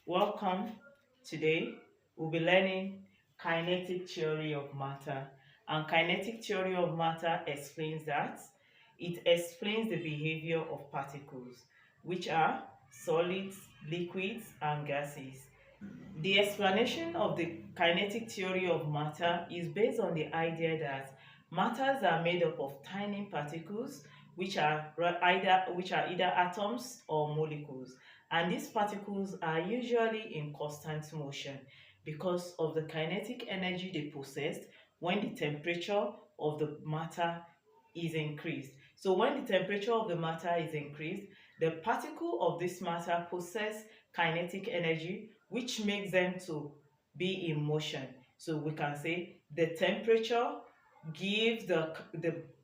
Welcome. Today we'll be learning kinetic theory of matter. And kinetic theory of matter explains that it explains the behavior of particles, which are solids, liquids, and gases. The explanation of the kinetic theory of matter is based on the idea that matters are made up of tiny particles which are either atoms or molecules, and these particles are usually in constant motion because of the kinetic energy they possess when the temperature of the matter is increased. So when the temperature of the matter is increased, the particle of this matter possess kinetic energy which makes them to be in motion. So we can say the temperature gives the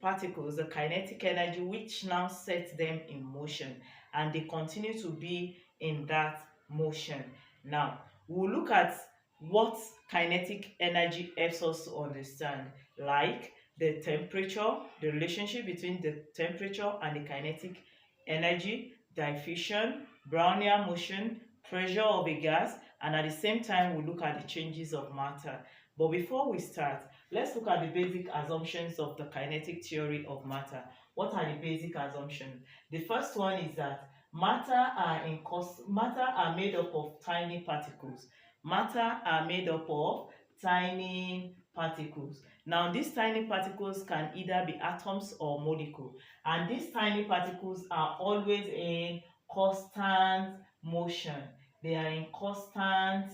particles the kinetic energy which now sets them in motion, and they continue to be in that motion. Now we'll look at what kinetic energy helps us to understand, like the temperature, the relationship between the temperature and the kinetic energy, diffusion, Brownian motion, pressure of a gas, and at the same time we look at the changes of matter. But before we start, let's look at the basic assumptions of the kinetic theory of matter. What are the basic assumptions? The first one is that matter are made up of tiny particles. Matter are made up of tiny particles. Now, these tiny particles can either be atoms or molecules, and these tiny particles are always in constant motion. They are in constant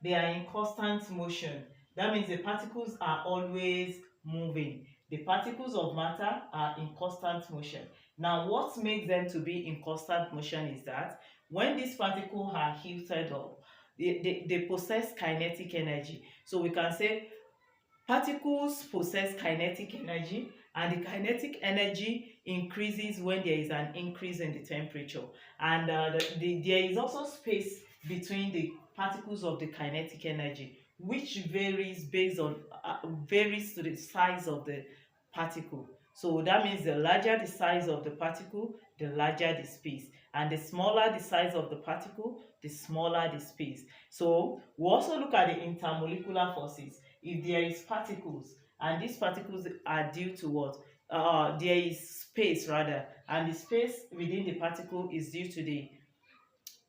they are in constant motion. That means the particles are always moving. The particles of matter are in constant motion. Now, what makes them to be in constant motion is that when these particles are heated up, they possess kinetic energy. So we can say particles possess kinetic energy, and the kinetic energy increases when there is an increase in the temperature. And there is also space between the particles of the kinetic energy, which varies to the size of the particle. So that means the larger the size of the particle, the larger the space, and the smaller the size of the particle, the smaller the space. So we also look at the intermolecular forces. If there is particles and these particles are due to what, there is space rather, and the space within the particle is due to the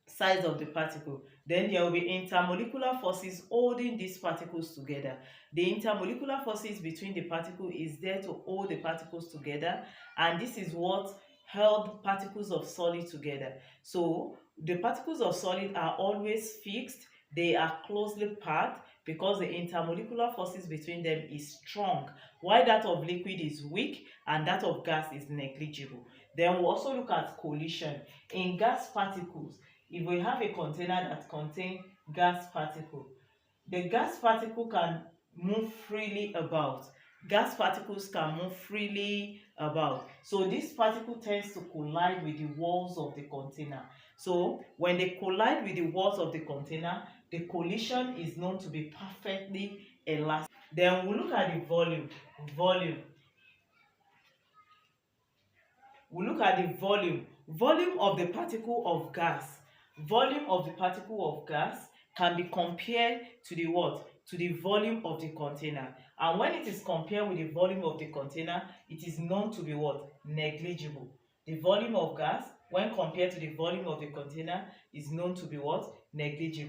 size of the particle, then there will be intermolecular forces holding these particles together. The intermolecular forces between the particle is there to hold the particles together, and this is what held particles of solid together. So the particles of solid are always fixed, they are closely packed because the intermolecular forces between them is strong, while that of liquid is weak and that of gas is negligible. Then we'll also look at collision. In gas particles, if we have a container that contains gas particle, the gas particle can move freely about. Gas particles can move freely about. So this particle tends to collide with the walls of the container. So when they collide with the walls of the container, the collision is known to be perfectly elastic. Then we look at the volume. Volume. We look at the volume. Volume of the particle of gas. Volume of the particle of gas can be compared to the what? To the volume of the container. And when it is compared with the volume of the container, it is known to be what? Negligible. The volume of gas, when compared to the volume of the container, is known to be what? Negligible.